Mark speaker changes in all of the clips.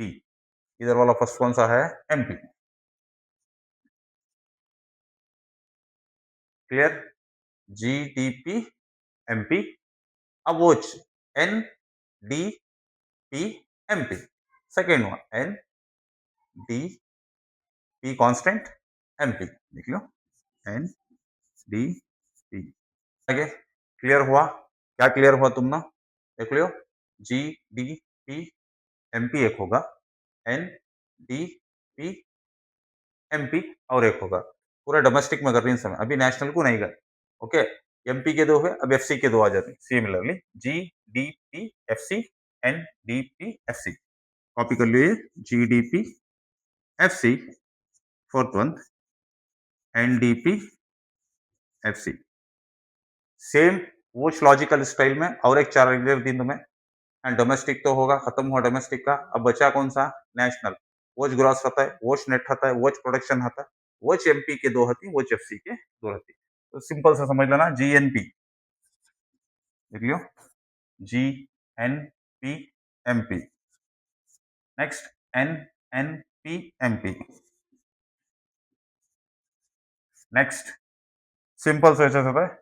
Speaker 1: P, इधर वाला first कौन सा है, एमपी। Clear, GDP MP. अब watch N D P MP, second one N D P constant MP, लिख लो एन डी पी। आगे क्लियर हुआ, क्या क्लियर हुआ तुम ना, देख लियो, जी डी पी एमपी एक होगा, एन डी पी एमपी और एक होगा। पूरा डोमेस्टिक में कर रही समय, अभी नेशनल को नहीं गए। ओके, एमपी के दो हुए, अब एफसी के दो आ जाते हैं similarly, G D P F C, N D P F C. Copy कर लियो, G D P F C, fourth one N D P F C. Same वो लॉजिकल स्टाइल में और एक चार दी तुम्हें, एंड डोमेस्टिक तो होगा, खत्म हुआ डोमेस्टिक का। अब बचा कौन सा, नेशनल। वोच ग्रॉस आता है, वोच नेट आता है, वोच प्रोडक्शन आता है, वोच एमपी के दो होती, वोच एफसी के दो होती। तो सिंपल से समझ लेना, जीएनपी लिख लियो, G N P M P. Next N N P M P. Next simple से ऐसे होता है,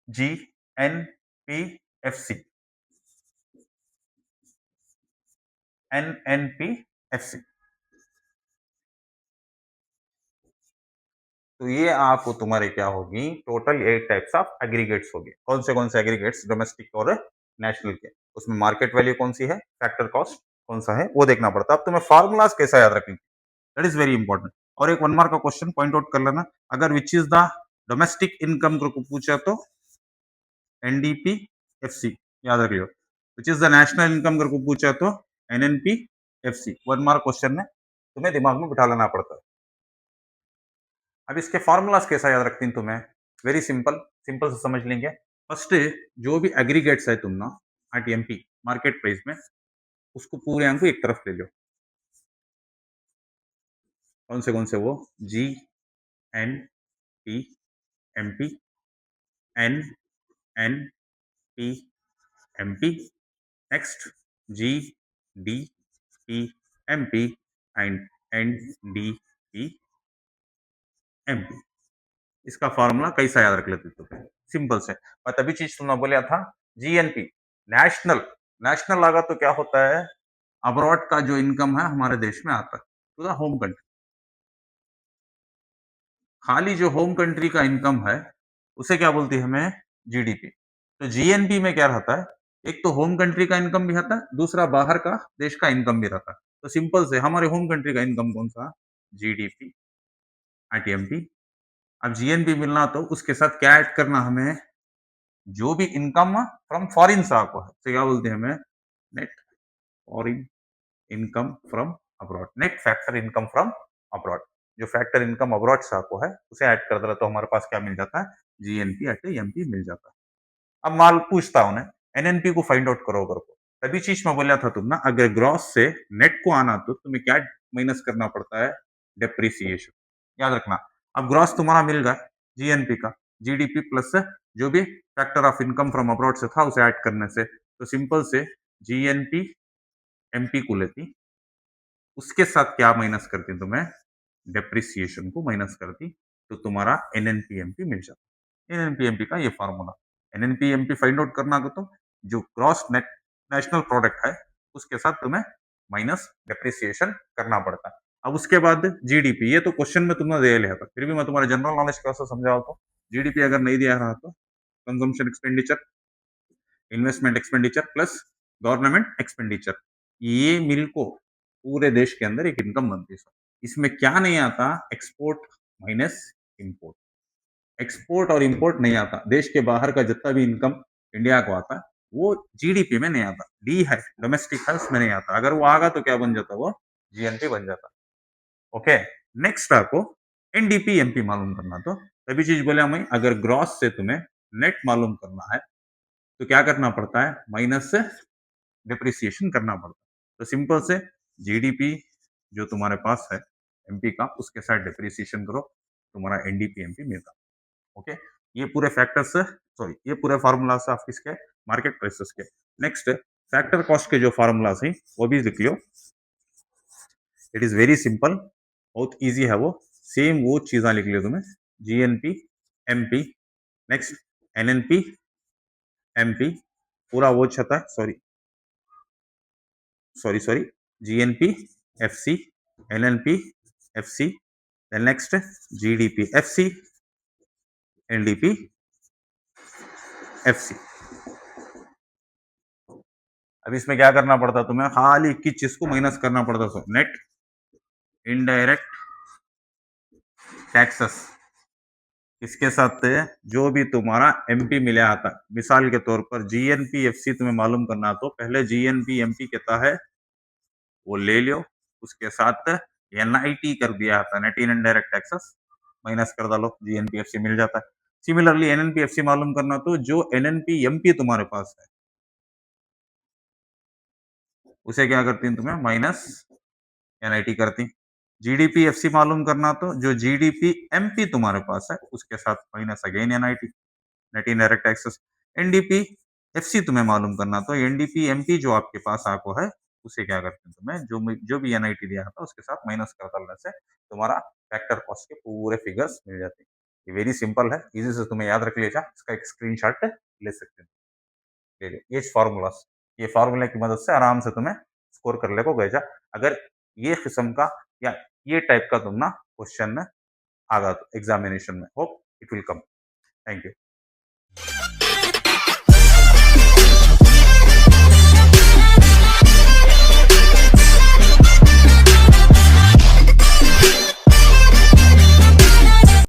Speaker 1: G N P F C, N N P F C. तो ये आपको तुम्हारे क्या होगी, टोटल 8 टाइप्स ऑफ एग्रीगेट्स होगी। कौन से एग्रीगेट्स, डोमेस्टिक और नेशनल के। उसमें मार्केट वैल्यू कौन सी है, फैक्टर कॉस्ट कौन सा है, वो देखना पड़ता है। अब तुम्हें फार्मूलाज कैसा याद रखेंगे, दैट इज वेरी इंपॉर्टेंट। और एक 1 मार्क का क्वेश्चन पॉइंट आउट कर लेना, अगर which is the domestic income को पूछा तो एनडीपी एफसी याद रख लियो, which is the national income को पूछा तो एनएनपी एफसी। 1 मार्क क्वेश्चन में तुम्हें दिमाग में बिठा लेना पड़ता है। अब इसके फॉर्मूलाज कैसा याद रखती हैं तुम्हें, वेरी सिंपल, सिंपल से समझ लेंगे। फर्स्ट जो भी एग्रीगेट्स है तुम ना एट एमपी मार्केट प्राइस में, उसको पूरे अंक एक तरफ ले लो। कौन से वो, G N T M P, N N T M P, next G D P M P and N D P M P. इसका फॉर्मूला कैसा याद रख लेते तो सिंपल से। मैं तभी चीज तुमने बोला था, जीएनपी नेशनल, नेशनल आगा तो क्या होता है, अब्रॉड का जो इनकम है हमारे देश में आता है टू द होम कंट्री। खाली जो होम कंट्री का इनकम है उसे क्या बोलती है हमें, जीडीपी। तो जीएनपी में क्या रहता है, एक तो होम कंट्री का इनकम भी आता है, दूसरा बाहर का देश का इनकम भी रहता है। तो सिंपल से हमारे होम कंट्री का इनकम कौन सा, जीडीपी आईटीएमपी। अब जीएनपी मिलना तो उसके साथ क्या ऐड करना हमें, जो भी इनकम फ्रॉम फॉरिन से आपको है, तो क्या बोलते हैं हमें, net foreign income from abroad, net factor income from abroad. जो फैक्टर इनकम अब्रॉड से आपको है उसे ऐड कर दे तो हमारे पास क्या मिल जाता है, जीएनपी एट एमपी मिल जाता है। अब माल पूछता हूं एनएनपी को फाइंड आउट करो, अगर को तभी चीज में बोला था तुम ना, अगर ग्रॉस से नेट को आना तो तुम्हें क्या माइनस करना पड़ता है, डेप्रिसिएशन, याद रखना। अब ग्रॉस तुम्हारा मिल गया जीएनपी का, जीडीपी प्लस जो भी factor of income from abroad से था उसे ऐड करने से, तो सिंपल से जीएनपी एमपी को लेती, उसके साथ क्या माइनस करती तुम्हें, डेप्रिसिएशन को माइनस करती, तो तुम्हारा एनएनपीएमपी मिल जाता। एनएनपीएमपी का ये फॉर्मूला, एनएनपीएमपी फाइंड आउट करना तो जो क्रॉस नेट नेशनल प्रोडक्ट है उसके साथ तुम्हें माइनस डेप्रिसिएशन करना पड़ता है। अब उसके बाद जीडीपी, ये तो क्वेश्चन में तुमने दे लिया था, फिर भी मैं तुम्हारे जनरल नॉलेज का समझाओ तो, जीडीपी अगर नहीं दिया रहा तो consumption expenditure, investment expenditure plus government expenditure, ये मिल को पूरे देश के अंदर एक इनकम बनती है। इसमें क्या नहीं आता, एक्सपोर्ट माइनस इंपोर्ट, एक्सपोर्ट और इंपोर्ट नहीं आता, देश के बाहर का जितना भी इनकम इंडिया को आता है वो जीडीपी में नहीं आता, डी है डोमेस्टिक है उसमें नहीं आता, अगर वो आगा तो क्या बन जाता, वो जीएनपी बन जाता। ओके, नेक्स्ट आपको एनडीपी एमपी मालूम करना, तो तभी चीज बोले हमें, अगर ग्रॉस से तुम्हें नेट मालूम करना है तो क्या करना पड़ता है, माइनस से डिप्रिसिएशन करना पड़ता है। तो सिंपल से जीडीपी जो तुम्हारे पास है एमपी का, उसके साथ डिप्रिसिएशन करो, तुम्हारा एनडीपी एमपी मिलता। ओके, ये पूरे फैक्टर्स, सॉरी ये पूरे फार्मूला आप किसके, मार्केट प्राइसेस के। नेक्स्ट फैक्टर कॉस्ट के जो फार्मूलाज हैं वो भी लिख लियो। इट इज वेरी सिंपल, बहुत इजी है वो। सेम वो चीज़ा लिख लियो तुम्हें, GNP MP, next NNP MP, पूरा वो छता है, sorry sorry sorry, GNP FC, NNP FC, then next GDP FC, NDP FC. अब इसमें क्या करना पड़ता तुम्हें, खाली 21 चीज को माइनस करना पड़ता। सो नेट इनडायरेक्ट टैक्सेस इसके साथ जो भी तुम्हारा एमपी मिला आता, मिसाल के तौर पर जीएनपी एफसी तुम्हें मालूम करना, तो पहले जीएनपी एमपी कहता है वो ले लियो, उसके साथ एनआईटी कर दिया था, net in indirect taxes, minus कर डालो, जीएनपीएफसी मिल जाता है। सिमिलरली एनएनपीएफसी मालूम करना, तो जो एनएनपी एमपी तुम्हारे पास है उसे क्या करती है तुम्हें माइनस एनआईटी करती। जीडीपीएफसी मालूम करना, तो जो जीडीपी एमपी तुम्हारे पास है उसके साथ minus again NIT, net in direct taxes. NDP FC तुम्हें मालूम करना, तो एनडीपी एमपी जो आपके पास आपको है उसे क्या करते हैं तुम्हें, जो भी एनआईटी दिया था उसके साथ माइनस कर डालने से तुम्हारा फैक्टर कॉस्ट के पूरे फिगर्स मिल जाते हैं। ये वेरी सिंपल है, इजी से तुम्हें याद रख लीजिए, इसका एक स्क्रीनशॉट ले सकते हैं। ले लो ये फार्मूला, ये फार्मूले की मदद से आराम से तुम्हें स्कोर कर ले को गए जा, अगर ये किस्म का या ये टाइप का तुम ना क्वेश्चन में आ गया तो एग्जामिनेशन में, hope it will come. Thank you.